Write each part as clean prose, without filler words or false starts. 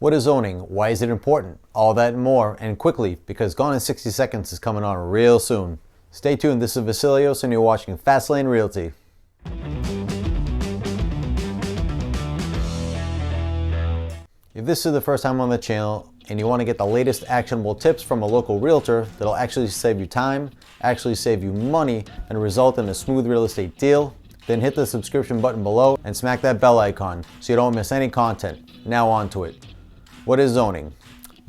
What is zoning? Why is it important? All that and more, and quickly, because Gone in 60 Seconds is coming on real soon. Stay tuned, this is Vasilios and you're watching Fastlane Realty. If this is the first time on the channel and you want to get the latest actionable tips from a local realtor that'll actually save you time, actually save you money, and result in a smooth real estate deal, then hit the subscription button below and smack that bell icon so you don't miss any content. Now on to it. What is zoning?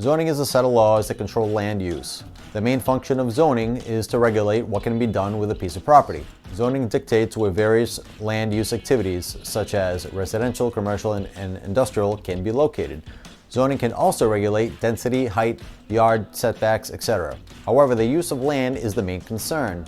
Zoning is a set of laws that control land use. The main function of zoning is to regulate what can be done with a piece of property. Zoning dictates where various land use activities, such as residential, commercial, and industrial, can be located. Zoning can also regulate density, height, yard setbacks, etc. However, the use of land is the main concern.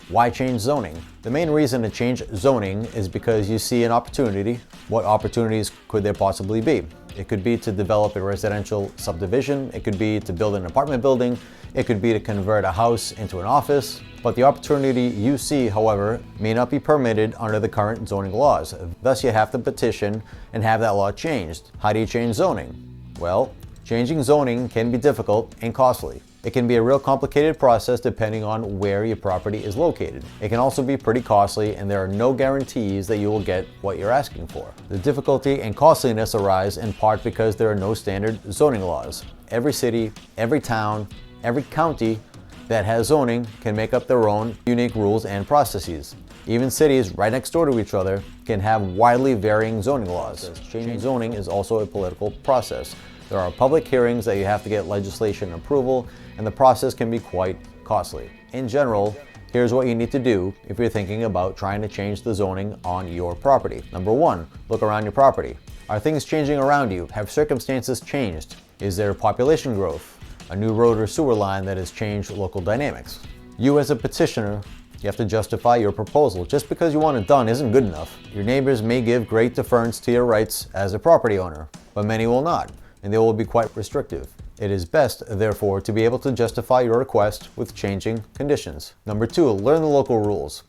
Why change zoning? The main reason to change zoning is because you see an opportunity. What opportunities could there possibly be? It could be to develop a residential subdivision, it could be to build an apartment building, it could be to convert a house into an office. But the opportunity you see, however, may not be permitted under the current zoning laws. Thus, you have to petition and have that law changed. How do you change zoning? Well, changing zoning can be difficult and costly. It can be a real complicated process depending on where your property is located. It can also be pretty costly, and there are no guarantees that you will get what you're asking for. The difficulty and costliness arise in part because there are no standard zoning laws. Every city, every town, every county that has zoning can make up their own unique rules and processes. Even cities right next door to each other can have widely varying zoning laws. Changing zoning is also a political process. There are public hearings that you have to get legislation approval, and the process can be quite costly. In general, here's what you need to do if you're thinking about trying to change the zoning on your property. Number one, look around your property. Are things changing around you? Have circumstances changed? Is there population growth? A new road or sewer line that has changed local dynamics? You as a petitioner, you have to justify your proposal. Just because you want it done isn't good enough. Your neighbors may give great deference to your rights as a property owner, but many will not, and they will be quite restrictive. It is best, therefore, to be able to justify your request with changing conditions. Number two, learn the local rules.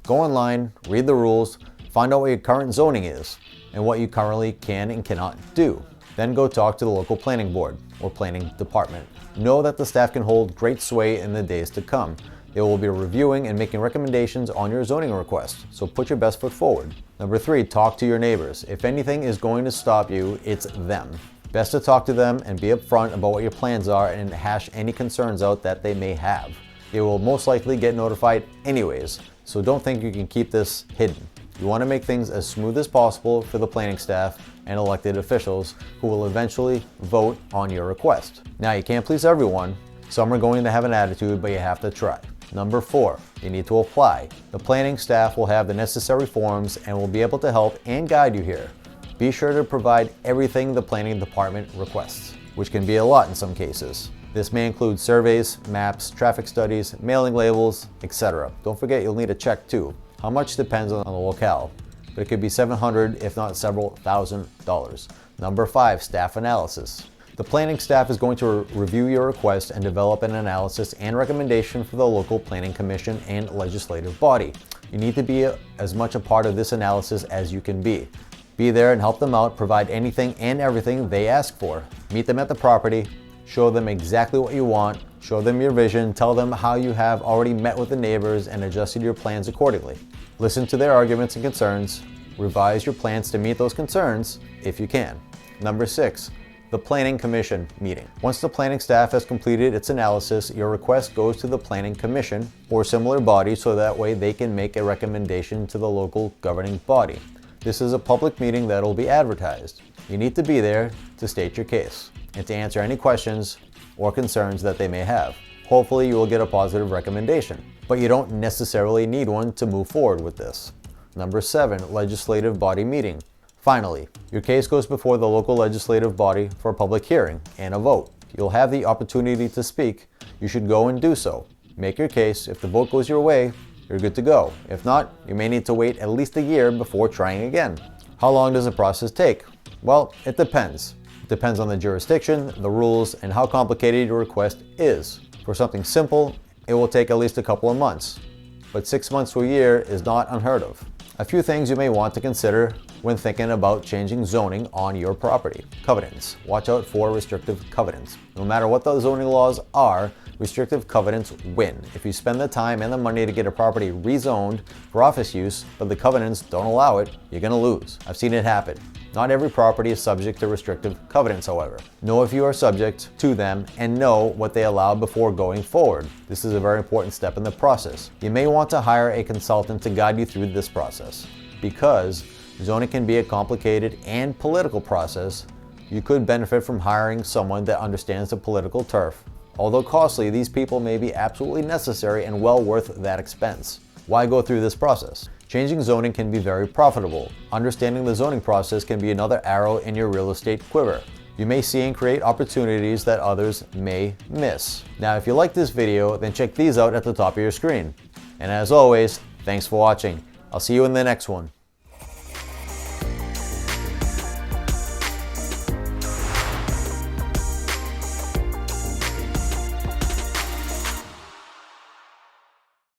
Go online, read the rules, find out what your current zoning is, and what you currently can and cannot do. Then go talk to the local planning board or planning department. Know that the staff can hold great sway in the days to come. They will be reviewing and making recommendations on your zoning request, so put your best foot forward. Number three, talk to your neighbors. If anything is going to stop you, it's them. Best to talk to them and be upfront about what your plans are and hash any concerns out that they may have. They will most likely get notified anyways, so don't think you can keep this hidden. You want to make things as smooth as possible for the planning staff and elected officials who will eventually vote on your request. Now, you can't please everyone. Some are going to have an attitude, but you have to try. Number four, you need to apply. The planning staff will have the necessary forms and will be able to help and guide you here. Be sure to provide everything the planning department requests, which can be a lot in some cases. This may include surveys, maps, traffic studies, mailing labels, etc. Don't forget you'll need a check too. How much depends on the locale, but it could be $700 if not several $1,000s. Number five, staff analysis. The planning staff is going to review your request and develop an analysis and recommendation for the local planning commission and legislative body. You need to be as much a part of this analysis as you can be. Be there and help them out, provide anything and everything they ask for. Meet them at the property, show them exactly what you want, show them your vision, tell them how you have already met with the neighbors and adjusted your plans accordingly. Listen to their arguments and concerns, revise your plans to meet those concerns if you can. Number six, the Planning Commission meeting. Once the planning staff has completed its analysis, your request goes to the Planning Commission or similar body so that way they can make a recommendation to the local governing body. This is a public meeting that will be advertised. You need to be there to state your case and to answer any questions or concerns that they may have. Hopefully you will get a positive recommendation, but you don't necessarily need one to move forward with this. Number seven, legislative body meeting. Finally, your case goes before the local legislative body for a public hearing and a vote. You'll have the opportunity to speak. You should go and do so. Make your case. If the vote goes your way, you're good to go. If not, you may need to wait at least a year before trying again. How long does the process take? Well, it depends. It depends on the jurisdiction, the rules, and how complicated your request is. For something simple, it will take at least a couple of months. But 6 months to a year is not unheard of. A few things you may want to consider when thinking about changing zoning on your property. Covenants. Watch out for restrictive covenants. No matter what the zoning laws are, restrictive covenants win. If you spend the time and the money to get a property rezoned for office use, but the covenants don't allow it, you're going to lose. I've seen it happen. Not every property is subject to restrictive covenants, however. Know if you are subject to them and know what they allow before going forward. This is a very important step in the process. You may want to hire a consultant to guide you through this process. Because zoning can be a complicated and political process, you could benefit from hiring someone that understands the political turf. Although costly, these people may be absolutely necessary and well worth that expense. Why go through this process? Changing zoning can be very profitable. Understanding the zoning process can be another arrow in your real estate quiver. You may see and create opportunities that others may miss. Now, if you like this video, then check these out at the top of your screen. And as always, thanks for watching. I'll see you in the next one.